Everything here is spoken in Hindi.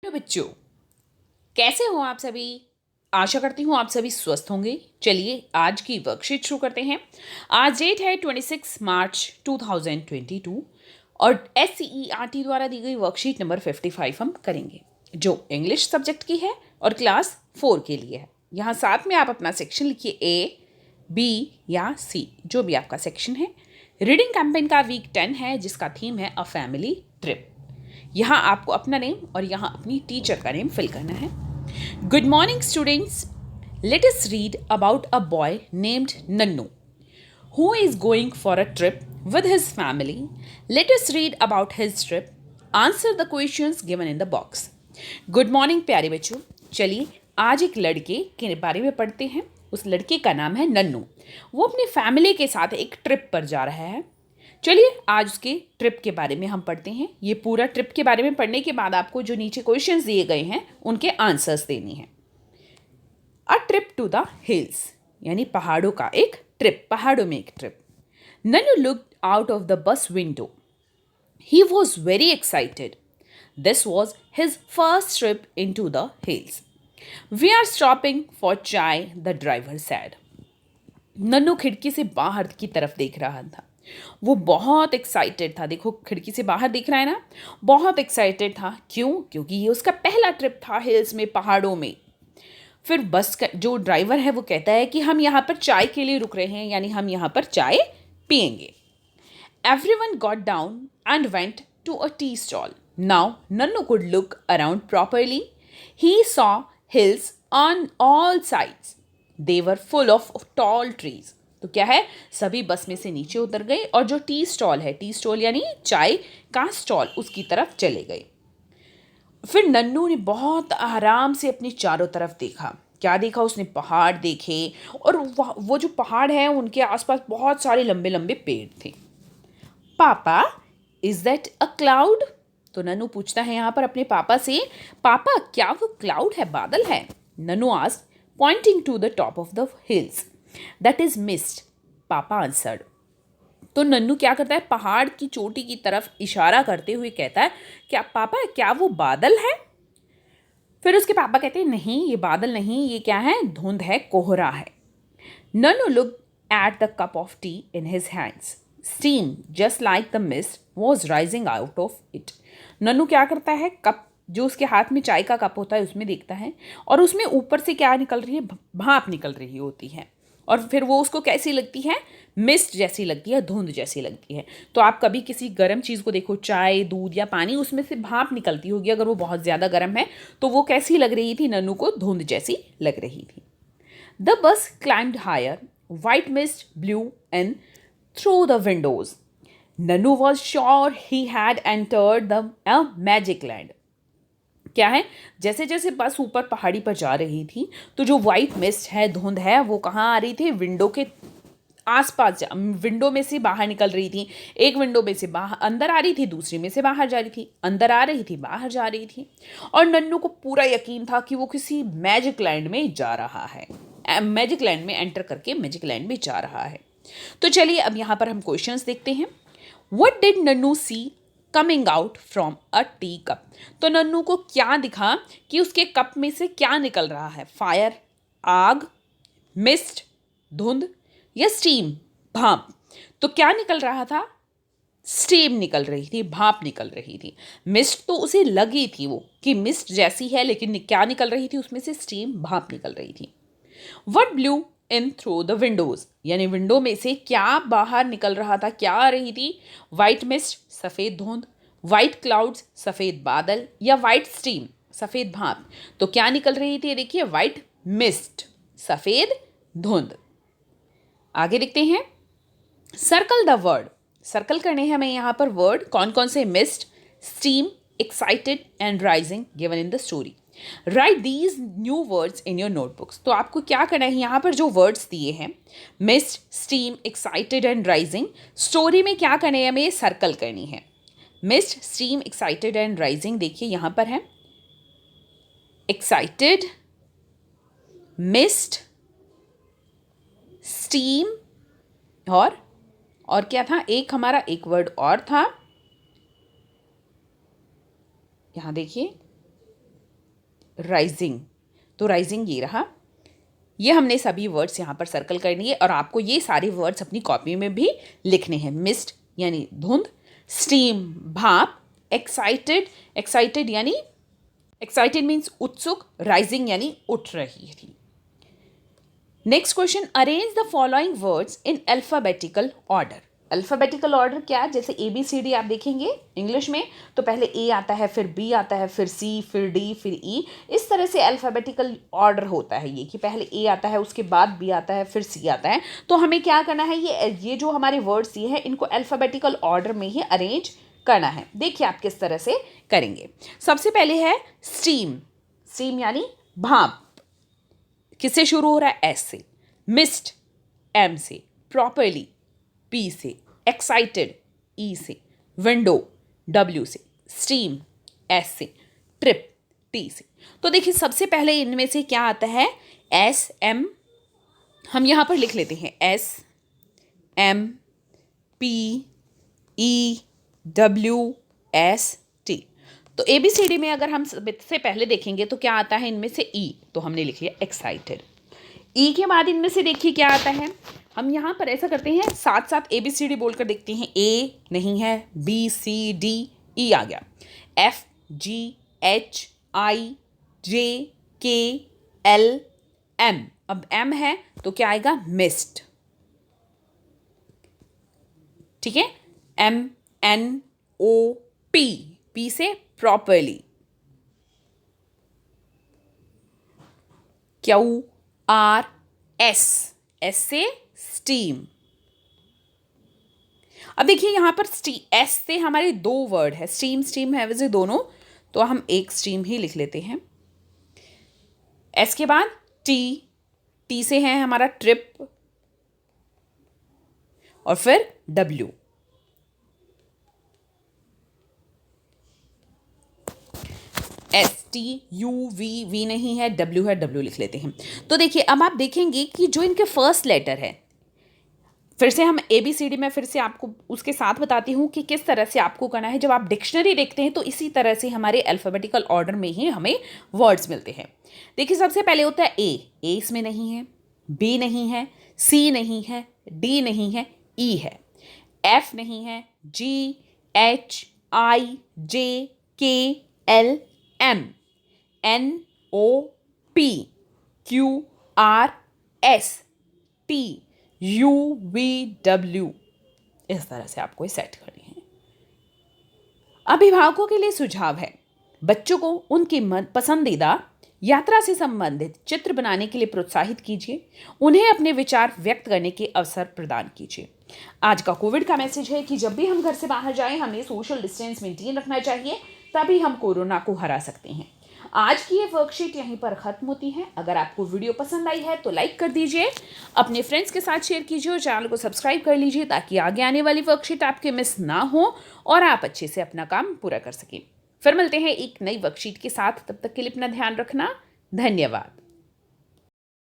तो बच्चों, कैसे हो आप सभी? आशा करती हूँ आप सभी स्वस्थ होंगे। चलिए आज की वर्कशीट शुरू करते हैं। आज डेट है 26 मार्च 2022 और SCERT द्वारा दी गई वर्कशीट नंबर 55 हम करेंगे, जो इंग्लिश सब्जेक्ट की है और क्लास 4 के लिए है। यहाँ साथ में आप अपना सेक्शन लिखिए, A, B या C, जो भी आपका सेक्शन है। रीडिंग कैंपेन का वीक 10 है, जिसका थीम है अ फैमिली ट्रिप। यहाँ आपको अपना नेम और यहाँ अपनी टीचर का नेम फिल करना है। Good morning students, let us read about a boy named Nannu who is going for a trip with his family. Let us read about his trip. Answer the questions given in the box. Good morning प्यारे बच्चों। चलिए आज एक लड़के के बारे में पढ़ते हैं। उस लड़के का नाम है नन्नू। वो अपनी फैमिली के साथ एक ट्रिप पर जा रहा है। चलिए आज उसके ट्रिप के बारे में हम पढ़ते हैं। ये पूरा ट्रिप के बारे में पढ़ने के बाद आपको जो नीचे क्वेश्चंस दिए गए हैं उनके आंसर्स देनी है। A trip to the hills, यानी पहाड़ों का एक ट्रिप, पहाड़ों में एक trip. Nannu looked out of the bus window. He was very excited. This was his first trip into the hills. We are stopping for chai, the driver said. Nannu खिड़की से बाहर की तरफ देख रहा था। वो बहुत एक्साइटेड था। देखो खिड़की से बाहर देख रहा है ना, बहुत एक्साइटेड था। क्यों? क्योंकि ये उसका पहला ट्रिप था हिल्स में, पहाड़ों में। फिर बस का जो ड्राइवर है वो कहता है कि हम यहाँ पर चाय के लिए रुक रहे हैं, यानी हम यहाँ पर चाय पियेंगे। Everyone got down and went to a tea stall. Now Nannu could look around properly. He saw hills on all sides. They were full of tall trees. तो क्या है, सभी बस में से नीचे उतर गए और जो टी स्टॉल है, टी स्टॉल यानी चाय का स्टॉल, उसकी तरफ चले गए। फिर नन्नू ने बहुत आराम से अपनी चारों तरफ देखा। क्या देखा उसने? पहाड़ देखे, और वो जो पहाड़ है उनके आसपास बहुत सारे लंबे लंबे पेड़ थे। पापा, इज दैट अ क्लाउड? तो नन्नू पूछता है यहाँ पर अपने पापा से, पापा क्या वो क्लाउड है, बादल है? Nannu asked, pointing to the top of the hills. That is mist, papa answered. तो नन्नू क्या करता है, पहाड़ की चोटी की तरफ इशारा करते हुए कहता है, क्या पापा क्या वो बादल है? फिर उसके पापा कहते हैं, नहीं ये बादल नहीं, ये क्या है, धुंध है, कोहरा है। Nannu looked at the cup of tea in his hands. Steam, just like the mist, was rising out of it. Nannu क्या करता है, कप जो उसके हाथ में चाय का कप होता है उसमें देखता है, और उसमें ऊपर से क्या निकल रही है, भाप निकल रही होती है। और फिर वो उसको कैसी लगती है, मिस्ट जैसी लगती है, धुंध जैसी लगती है। तो आप कभी किसी गर्म चीज़ को देखो, चाय, दूध या पानी, उसमें से भाप निकलती होगी। अगर वो बहुत ज़्यादा गर्म है तो वो कैसी लग रही थी, नन्नू को धुंध जैसी लग रही थी। The bus climbed higher, white mist blew in through the windows. Nannu was sure he had entered a magic land. क्या है, जैसे जैसे बस ऊपर पहाड़ी पर जा रही थी तो जो वाइट मिस्ट है, धुंध है, वो कहाँ आ रही थी, विंडो के आसपास, विंडो में से बाहर निकल रही थी। एक विंडो में से बाहर अंदर आ रही थी, दूसरी में से बाहर जा रही थी, अंदर आ रही थी, बाहर जा रही थी। और नन्नू को पूरा यकीन था कि वो किसी मैजिक लैंड में जा रहा है, मैजिक लैंड में एंटर करके मैजिक लैंड में जा रहा है। तो चलिए अब यहाँ पर हम क्वेश्चंस देखते हैं। What did Nannu see coming out from a tea cup? तो नन्नू को क्या दिखा कि उसके कप में से क्या निकल रहा है? फायर, आग, मिस्ट, धुंध, या स्टीम, भाप? तो क्या निकल रहा था? स्टीम निकल रही थी, भाप निकल रही थी। मिस्ट तो उसे लगी थी वो कि मिस्ट जैसी है, लेकिन क्या निकल रही थी उसमें से? स्टीम, भाप निकल रही थी। What blew in through the Windows, यानी विंडो में से क्या बाहर निकल रहा था, क्या आ रही थी? वाइट मिस्ट, सफ़ेद धुंध, वाइट क्लाउड्स, सफ़ेद बादल, या वाइट स्टीम, सफ़ेद भाप? तो क्या निकल रही थी? देखिए, वाइट मिस्ट, सफ़ेद धुंध। आगे देखते हैं, सर्कल द वर्ड। सर्कल करने हैं हमें यहाँ पर वर्ड, कौन कौन से? Mist, steam, excited and rising given in the story. Right these new words in your notebooks. तो आपको क्या करना है, यहाँ पर जो वर्ड्स दिए हैं, mist, steam, excited and rising, story में क्या करना है, हमें सर्कल करनी है। Mist, steam, excited and rising, देखिए यहाँ पर है एक्साइटेड, मिस्ट, स्टीम, और क्या था, एक हमारा एक वर्ड और था, यहाँ देखिए राइजिंग, तो राइजिंग ये रहा। ये हमने सभी वर्ड्स यहाँ पर सर्कल करनी है और आपको ये सारे वर्ड्स अपनी कॉपी में भी लिखने हैं। मिस्ट यानी धुंध, स्टीम भाप, एक्साइटेड, एक्साइटेड यानी एक्साइटेड मीन्स उत्सुक, राइजिंग यानी उठ रही थी। Next question, arrange the following words in alphabetical order. Alphabetical order क्या, जैसे ABCD आप देखेंगे इंग्लिश में तो पहले A आता है, फिर B आता है, फिर C, फिर D, फिर E। इस तरह से अल्फाबेटिकल ऑर्डर होता है ये, कि पहले A आता है, उसके बाद B आता है, फिर C आता है। तो हमें क्या करना है, ये जो हमारे वर्ड्स ये हैं इनको अल्फाबेटिकल ऑर्डर में ही अरेंज करना है। देखिए आप किस तरह से करेंगे। सबसे पहले है स्टीम, स्टीम यानी भाप, किससे शुरू हो रहा है, S से। मिस्ट M से, प्रॉपरली P से, एक्साइटेड E से, विंडो W से, स्टीम S से, ट्रिप T से। तो देखिए सबसे पहले इनमें से क्या आता है, SM, हम यहाँ पर लिख लेते हैं SMPEWST। तो ABCD में अगर हम सबसे पहले देखेंगे तो क्या आता है इनमें से E, तो हमने लिख लिया एक्साइटेड। E के बाद इनमें से देखिए क्या आता है, हम यहाँ पर ऐसा करते हैं साथ साथ ABCD बोलकर देखते हैं। A नहीं है, B C D E आ गया, F G H I J K L M। अब M है तो क्या आएगा, मिस्ट, ठीक है। MNOP, P से प्रॉपरली, QRS, S से स्टीम। अब देखिए यहाँ पर S से हमारे दो वर्ड है, स्टीम स्टीम है वैसे दोनों, तो हम एक स्टीम ही लिख लेते हैं। S के बाद T से है हमारा ट्रिप, और फिर W। STUV नहीं है, W है, W लिख लेते हैं। तो देखिए अब आप देखेंगे कि जो इनके फर्स्ट लेटर है, फिर से हम ABCD में फिर से आपको उसके साथ बताती हूँ कि किस तरह से आपको करना है। जब आप डिक्शनरी देखते हैं तो इसी तरह से हमारे अल्फ़ाबेटिकल ऑर्डर में ही हमें वर्ड्स मिलते हैं। देखिए सबसे पहले होता है A इसमें नहीं है, B नहीं है, C नहीं है, D नहीं है, E है, F नहीं है, G H I J K L M N O P Q R S T UVW, इस तरह से आपको सेट करनी है। अभिभावकों के लिए सुझाव है, बच्चों को उनकी पसंदीदा यात्रा से संबंधित चित्र बनाने के लिए प्रोत्साहित कीजिए, उन्हें अपने विचार व्यक्त करने के अवसर प्रदान कीजिए। आज का कोविड का मैसेज है कि जब भी हम घर से बाहर जाएं हमें सोशल डिस्टेंस मेंटेन रखना चाहिए, तभी हम कोरोना को हरा सकते हैं। आज की ये वर्कशीट यहीं पर ख़त्म होती है। अगर आपको वीडियो पसंद आई है तो लाइक कर दीजिए, अपने फ्रेंड्स के साथ शेयर कीजिए और चैनल को सब्सक्राइब कर लीजिए ताकि आगे आने वाली वर्कशीट आपके मिस ना हो और आप अच्छे से अपना काम पूरा कर सकें। फिर मिलते हैं एक नई वर्कशीट के साथ, तब तक के लिए अपना ध्यान रखना। धन्यवाद।